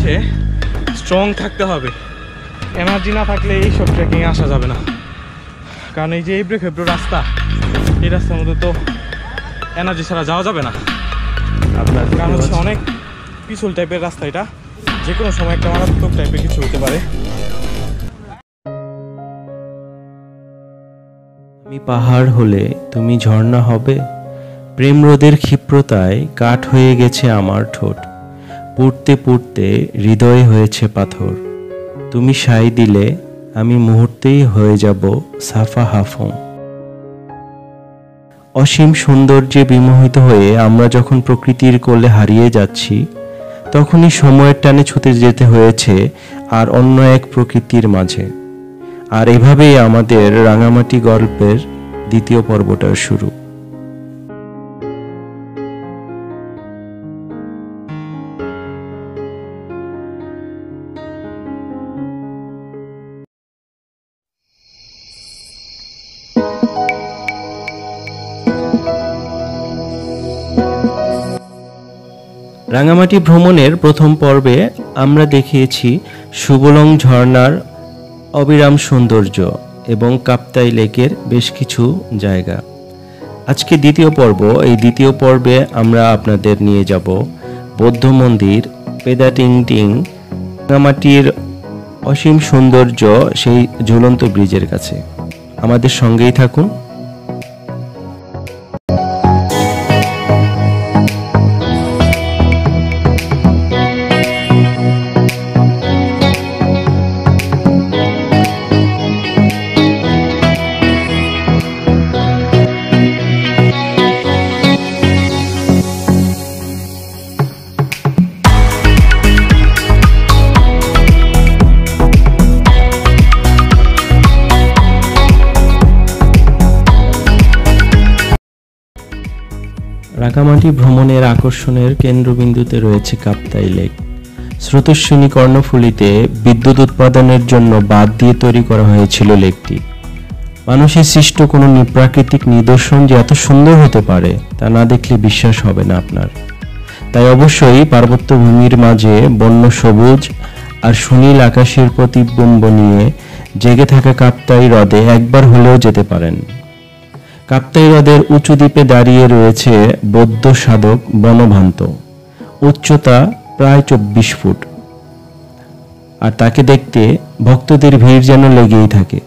হচ্ছে স্ট্রং থাকতে হবে। এনার্জি না থাকলে এইসব ট্রেকিংয়ে আসা যাবে না। কারণ এই যে এবড়ো খেবড়ো রাস্তা, এই রাস্তার মধ্যে তো এনার্জি ছাড়া যাওয়া যাবে না। কারণ হচ্ছে অনেক পিছল টাইপের রাস্তা, এটা যে কোনো সময় একটা মারাত্মক টাইপের কিছু হতে পারে। আমি পাহাড় হলে তুমি ঝর্ণা হবে, প্রেম রোদের ক্ষিপ্রতায় কাঠ হয়ে গেছে আমার ঠোঁট, পুড়তে পুড়তে হৃদয় হয়েছে পাথর, তুমি সাই দিলে আমি মুহূর্তেই হয়ে যাব সাফা হাফং। অসীম সৌন্দর্যে বিমোহিত হয়ে আমরা যখন প্রকৃতির কোলে হারিয়ে যাচ্ছি, তখনই সময়ের টানে ছুটে যেতে হয়েছে আর অন্য এক প্রকৃতির মাঝে। আর এভাবেই আমাদের রাঙামাটি গল্পের দ্বিতীয় পর্বটার শুরু। রাঙামাটি ভ্রমণের প্রথম পর্বে আমরা দেখিয়েছি সুবলং ঝর্ণার অবিরাম সৌন্দর্য এবং কাপ্তাই লেকের বেশ কিছু জায়গা। আজকে দ্বিতীয় পর্ব। এই দ্বিতীয় পর্বে আমরা আপনাদের নিয়ে যাব বৌদ্ধ মন্দির পেদাটিং টিং, রাঙামাটির অসীম সৌন্দর্য সেই ঝুলন্ত ব্রিজের কাছে। আমাদের সঙ্গেই থাকুন। রাঙামাটি ভ্রমণের আকর্ষণের কেন্দ্রবিন্দুতে রয়েছে কাপ্তাই লেক। স্রোতস্বিনী কর্ণফুলীতে বিদ্যুৎ উৎপাদনের জন্য বাঁধ দিয়ে তৈরি করা হয়েছিল লেকটি। মানুষের সৃষ্ট কোনো প্রাকৃতিক নিদর্শন যে এত সুন্দর হতে পারে তা না দেখলে বিশ্বাস হবে না আপনার। তাই অবশ্যই পার্বত্য ভূমির মাঝে বন্য সবুজ আর সুনীল আকাশের প্রতিবিম্ব নিয়ে জেগে থাকা কাপ্তাই হ্রদে একবার হলেও যেতে পারেন। কাপ্তাই হ্রদের উঁচু দ্বীপে দাঁড়িয়ে রয়েছে বৌদ্ধ সাধক বনভান্ত, উচ্চতা প্রায় 24 ফুট, আর তাকে দেখতে ভক্তদের ভিড় যেন লেগেই থাকে।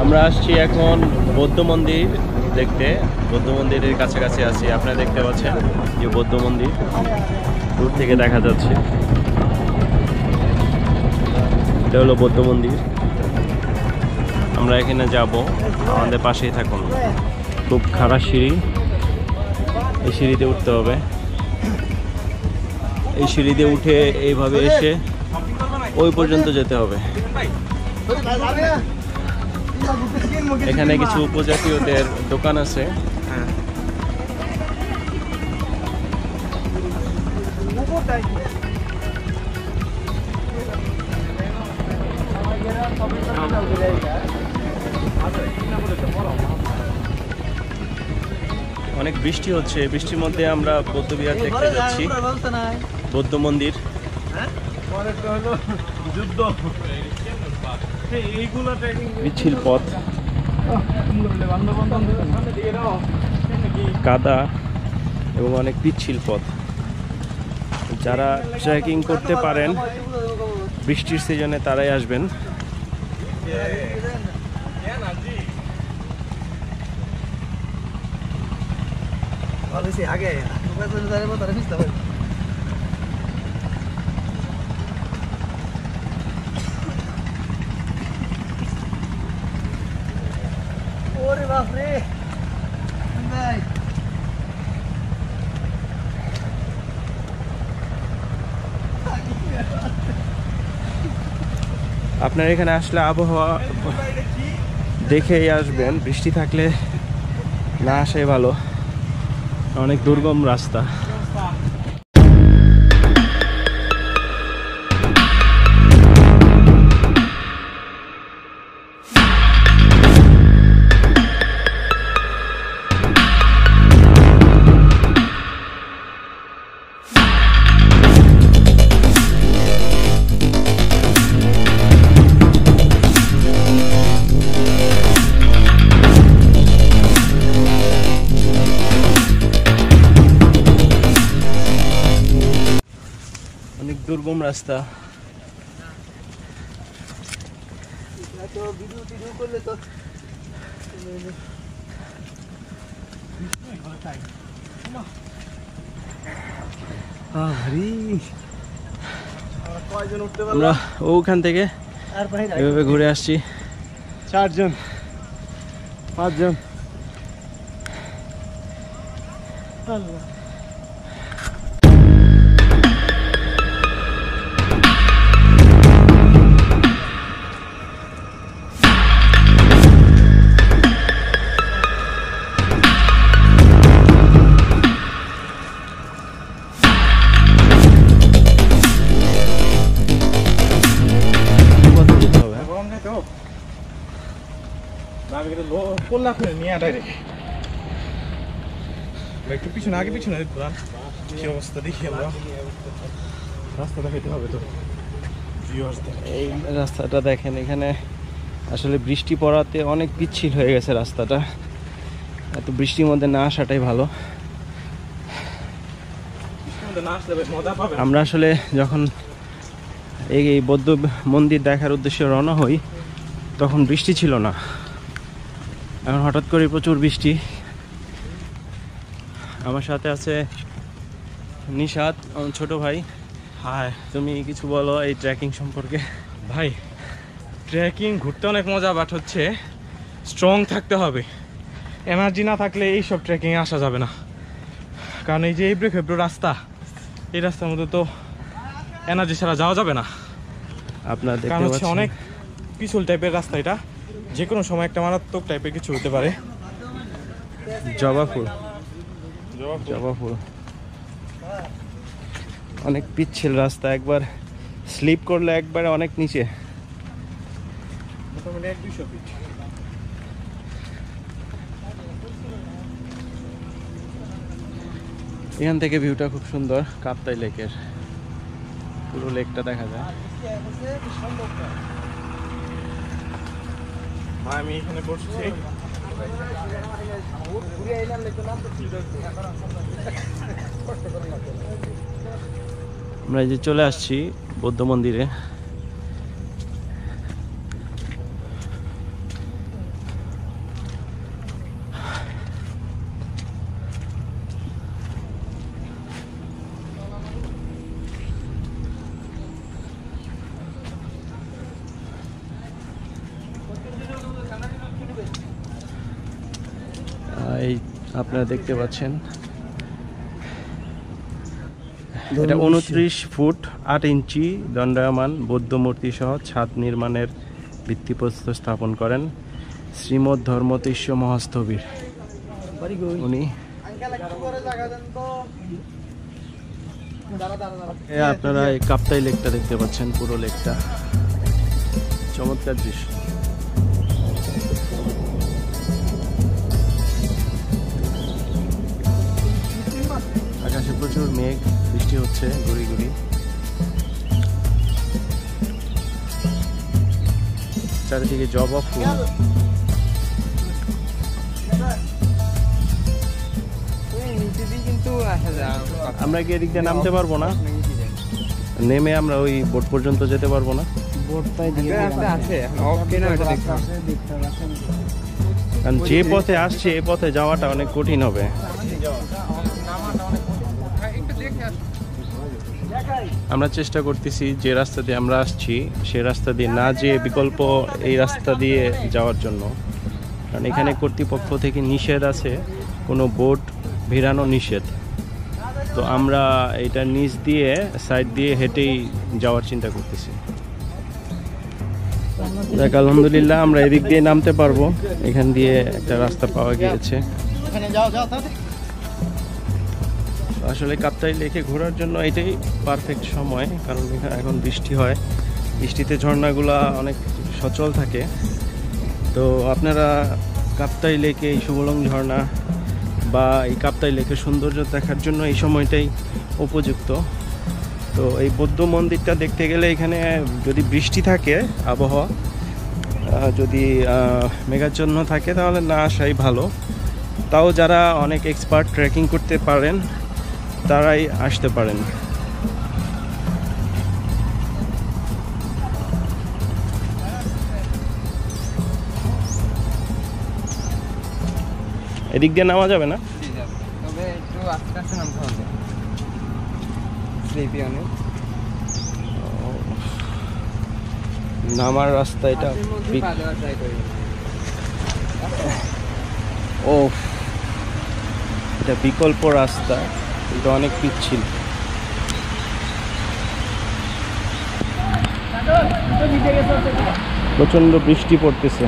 আমরা আসছি এখন বৌদ্ধ মন্দির দেখতে। বৌদ্ধ মন্দিরের কাছাকাছি আছি। আপনারা দেখতে পাচ্ছেন যে বৌদ্ধ মন্দির দূর থেকে দেখা যাচ্ছে। এটা হলো বৌদ্ধ মন্দির। আমরা এখানে যাব, আমাদের পাশেই থাকুন। খুব খারাপ সিঁড়ি, এই সিঁড়িতে উঠতে হবে। এই সিঁড়িতে উঠে এইভাবে এসে ওই পর্যন্ত যেতে হবে। এখানে কিছু উপজাতীয়দের দোকান আছে। অনেক বৃষ্টি হচ্ছে, বৃষ্টির মধ্যে আমরা বৌদ্ধ বিহার দেখতে যাচ্ছি। বৌদ্ধ মন্দির মিছিল পথ, কাদা এবং অনেক পিচ্ছিল পথ। যারা ট্রেকিং করতে পারেন বৃষ্টির সিজনে তারাই আসবেন। আপনার এখানে আসলে আবহাওয়া দেখেই আসবেন। বৃষ্টি থাকলে না আসাই ভালো, অনেক দুর্গম রাস্তা। অনেক দুর্গম রাস্তা। আমরা ওখান থেকে এভাবে ঘুরে আসছি 4 জন 5 জন। একটু পিছনে আগে পিছনে ঘোরান, কি অবস্থা দেখি আমরা। রাস্তা দেখাইতে হবে তো। এই রাস্তাটা দেখেন, এখানে আসলে বৃষ্টি পড়াতে অনেক পিচ্ছিল হয়ে গেছে রাস্তাটা। এত বৃষ্টির মধ্যে না আসাটাই ভালো। আমরা আসলে যখন এই বৌদ্ধ মন্দির দেখার উদ্দেশ্যে রওনা হই তখন বৃষ্টি ছিল না, এখন হঠাৎ করে প্রচুর বৃষ্টি। আমার সাথে আছে নিশাত, আমার ছোট ভাই। হাই, তুমি কিছু বলো এই ট্রেকিং সম্পর্কে। ভাই ট্রেকিং ঘুরতে অনেক মজা, বাট হচ্ছে স্ট্রং থাকতে হবে। এনার্জি না থাকলে এইসব ট্রেকিংয়ে আসা যাবে না। কারণ এই যে এবড়ো খেবড়ো রাস্তা, এই রাস্তার মধ্যে তো এনার্জি ছাড়া যাওয়া যাবে না। আপনার কারণ দেখতে হচ্ছে পাচ্ছেন অনেক পিছল টাইপের রাস্তা, এটা যে কোনো সময় একটা মারাত্মক টাইপের কিছু হতে পারে। জবা ফুল, জবা ফুল, অনেক পিচ্ছিল রাস্তা। একবার স্লিপ করলে একবারে অনেক নিচে। মোটামুটি 1-200 ফিট। এখান থেকে ভিউটা খুব সুন্দর, কাপ্তাই লেকের পুরো লেকটা দেখা যায়। আমি এখানে বসছি, আমরা এই যে চলে আসছি বৌদ্ধ মন্দিরে। এই আপনারা দেখতে পাচ্ছেন এটা 29 ফুট 8 ইঞ্চি দণ্ডায়মান বৌদ্ধ মূর্তি সহ ছাদ নির্মাণের ভিত্তিপ্রস্তর স্থাপন করেন শ্রীমৎ ধর্মতীর্ষ মহাস্থবির। উনি আপনারা এই কাপ্তাই লেকটা দেখতে পাচ্ছেন, পুরো লেকটা চমৎকার দৃশ্য। আকাশে প্রচুর মেঘ, বৃষ্টি হচ্ছে গুড়ি গুড়ি। চারিদিকে জবা ফুল। আমরা কি এদিক দিয়ে নামতে পারবো না? নেমে আমরা ওই বোট পর্যন্ত যেতে পারবো না? কারণ যে পথে আসছে এ পথে যাওয়াটা অনেক কঠিন হবে। আমরা চেষ্টা করতেছি যে রাস্তা দিয়ে আমরা আসছি সে রাস্তা দিয়ে না যেয়ে বিকল্প এই রাস্তা দিয়ে যাওয়ার জন্য, কারণ এখানে কর্তৃপক্ষ থেকে নিষেধ আছে, কোনো বোট ভিড়ানো নিষেধ। তো আমরা এটা নিচ দিয়ে সাইড দিয়ে হেঁটেই যাওয়ার চিন্তা করতেছি। দেখ আলহামদুলিল্লাহ আমরা এদিক দিয়ে নামতে পারবো, এখান দিয়ে একটা রাস্তা পাওয়া গিয়েছে। আসলে কাপ্তাই লেকে ঘোরার জন্য এটাই পারফেক্ট সময়, কারণ এখানে এখন বৃষ্টি হয়, বৃষ্টিতে ঝর্ণাগুলা অনেক সচল থাকে। তো আপনারা কাপ্তাই লেকে এই সুবলং ঝর্ণা বা এই কাপ্তাই লেকের সৌন্দর্য দেখার জন্য এই সময়টাই উপযুক্ত। তো এই বৌদ্ধ মন্দিরটা দেখতে গেলে এখানে যদি বৃষ্টি থাকে, আবহাওয়া যদি মেঘাচ্ছন্ন থাকে, তাহলে না আসাই ভালো। তাও যারা অনেক এক্সপার্ট ট্রেকিং করতে পারেন তারাই আসতে পারেন। এদিক দিয়ে নামা যাবে না, তবে একটু আস্তে আস্তে নামতে হবে, স্লিপি অনেক। নামার রাস্তা এটা ট্রাই করি। ও, এটা বিকল্প রাস্তা, এটা অনেক পিচ্ছিল। প্রচন্ড বৃষ্টি পড়তেছে।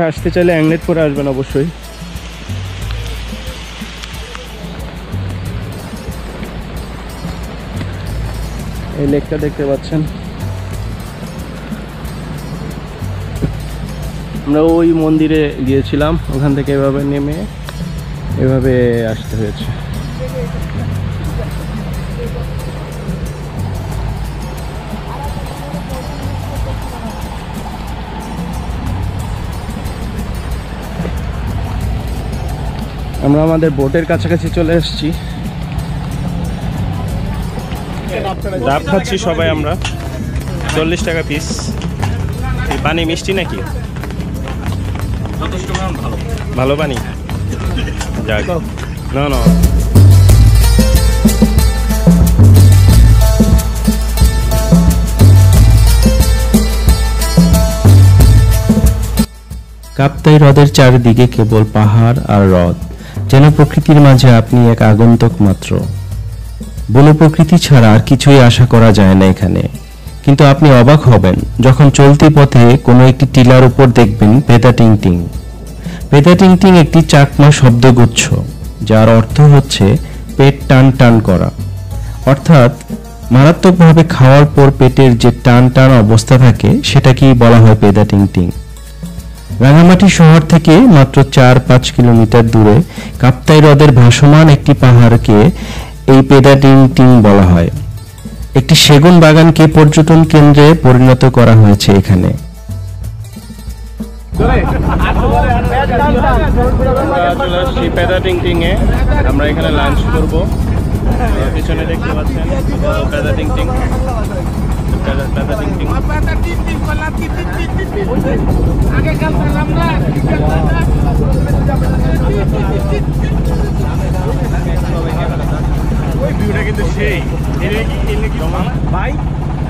আসতে চাইলে অ্যাংলেট পরে আসবেন অবশ্যই। এই লেকটা দেখতে পাচ্ছেন, আমরা ওই মন্দিরে গিয়েছিলাম, ওখান থেকে এভাবে নেমে এভাবে আসতে হয়েছে। আমরা আমাদের বোটের কাছাকাছি চলে এসেছি। ডাব খাচ্ছি সবাই আমরা, 40 টাকা পিস। এই পানি মিষ্টি নাকি? যথেষ্ট ভালো, ভালো পানি। যাক, না না কাপ্তাই হ্রদের চারিদিকে কেবল পাহাড় আর হ্রদ, যেন প্রকৃতির মাঝে আপনি এক আগন্তুক মাত্র। বন প্রকৃতি ছাড়া আর কিছুই আশা করা যায় না এখানে। কিন্তু আপনি অবাক হবেন যখন চলতি পথে কোনো একটি টিলার উপর দেখবেন পেদা টিং টিং। পেদা টিং টিং একটি চাকমা শব্দগুচ্ছ, যার অর্থ হচ্ছে পেট টান টান করা। অর্থাৎ মারাত্মকভাবে খাওয়ার পর পেটের যে টান টান অবস্থা থাকে সেটাকেই বলা হয় পেদা টিং টিং। রাঙামাটি শহর থেকে মাত্র 4-5 কিলোমিটার দূরে কাপ্তাই হ্রদের ভাসমান একটি পাহাড়কে এই পেদা টিং টিং বলা হয়। একটি সেগুন বাগানকে পর্যটন কেন্দ্রে পরিণত করা হয়েছে এখানে। চলে আসছি পেদা টিং টিং এ। আমরা এখানে লাঞ্চ করবো। পিছনে দেখতে পাচ্ছেন পেদা টিং টিং, পেদা টিং টিং।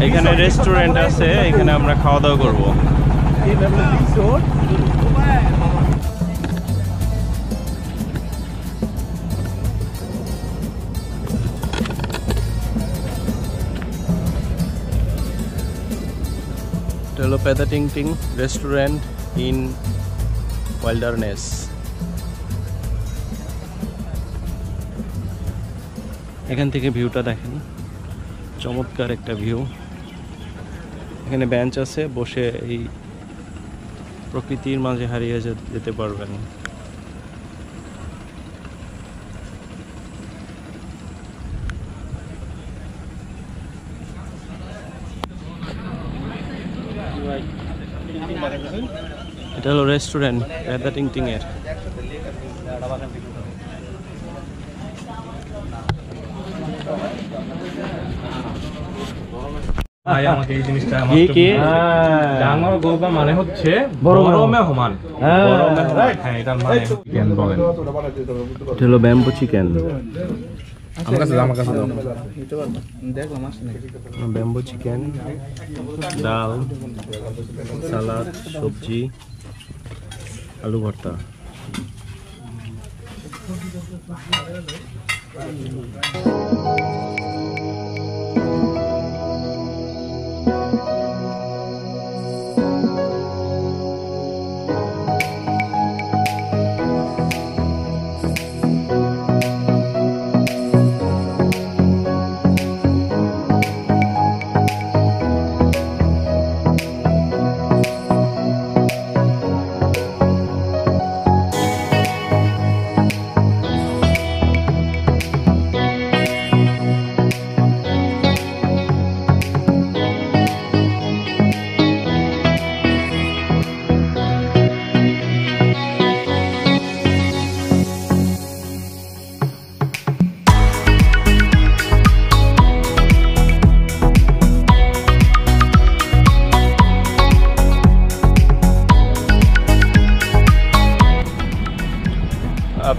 এখানে রেস্টুরেন্ট আছে, এখানে আমরা খাওয়া দাওয়া করবো। হলো পেদা টিং টিং রেস্টুরেন্ট ইন ওয়াইল্ডারনেস। এখান থেকে ভিউটা দেখেন, চমৎকার একটা ভিউ। এখানে বেঞ্চ আছে, বসে এই প্রকৃতির মাঝে হারিয়ে যেতে পারবেন। এটা হলো রেস্টুরেন্ট পেদা টিং টিং এর। ভাই আমাকে এই জিনিসটা কি ডাঙর গৌবা মানে হচ্ছে বড় মেহমান। হ্যাঁ, এটার মানে কেন বলেন? এটা হলো ব্যাম্বু চিকেন। আমার কাছে দাও। ব্যাম্বু চিকেন, ডাল, সালাদ, সবজি, আলু ভর্তা।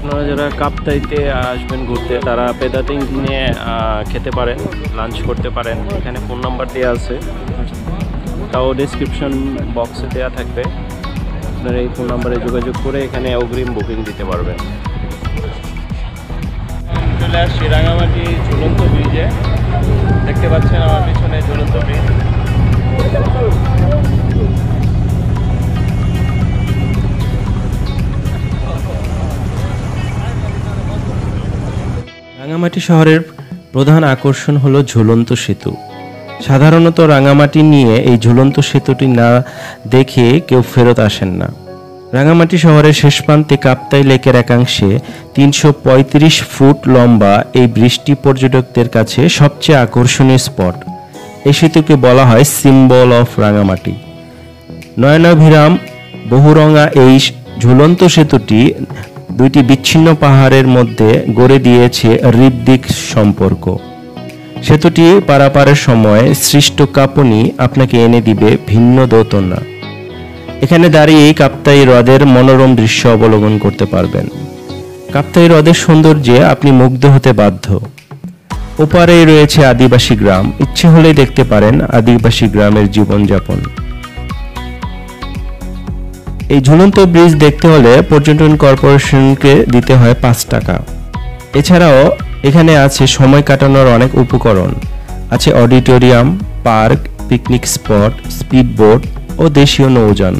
আপনারা যারা কাপ্তাইতে আসবেন ঘুরতে তারা পেদাতিং দিনে খেতে পারেন, লাঞ্চ করতে পারেন। এখানে ফোন নাম্বার দেওয়া আছে, তাও ডিসক্রিপশন বক্সে দেওয়া থাকবে। আপনারা এই ফোন নাম্বারে যোগাযোগ করে এখানে অগ্রিম বুকিং দিতে পারবেন। চলে আসছি রাঙামাটি ঝুলন্ত ব্রিজে। দেখতে পাচ্ছেন আমার পিছনে ঝুলন্ত ব্রিজ। রাঙামাটি শহরের প্রধান আকর্ষণ হলো ঝুলন্ত সেতু। সাধারণত রাঙামাটি নিয়ে এই ঝুলন্ত সেতুটি না দেখে কেউ ফেরত আসেন না। রাঙামাটি শহরের শেষ প্রান্তে কাপ্তাই লেকের একাংশে 335 ফুট লম্বা এই ব্রিজটি পর্যটকদের কাছে সবচেয়ে আকর্ষণীয় স্পট। এই সেতুকে বলা হয় সিম্বল অফ রাঙামাটি। নয়নাভিরাম বহুরঙা এই ঝুলন্ত সেতুটি দুইটি বিচ্ছিন্ন পাহাড়ের মধ্যে গড়ে দিয়েছে হৃদ্দিক সম্পর্ক। সেতুটি পারাপারের সময় সৃষ্ট কাঁপুনি আপনাকে এনে দিবে ভিন্ন দোতনা। এখানে দাঁড়িয়েই কাপ্তাই হ্রদের মনোরম দৃশ্য অবলোকন করতে পারবেন। কাপ্তাই হ্রদের সৌন্দর্যে আপনি মুগ্ধ হতে বাধ্য। ওপারেই রয়েছে আদিবাসী গ্রাম, ইচ্ছে হলেই দেখতে পারেন আদিবাসী গ্রামের জীবনযাপন। এই ঝুলন্ত ব্রিজ দেখতে হলে পর্যটন কর্পোরেশনকে দিতে হয় 5 টাকা। এছাড়াও এখানে আছে সময় কাটানোর অনেক উপকরণ, আছে auditorium, park, picnic spot, speed boat ও দেশীয় নৌযান।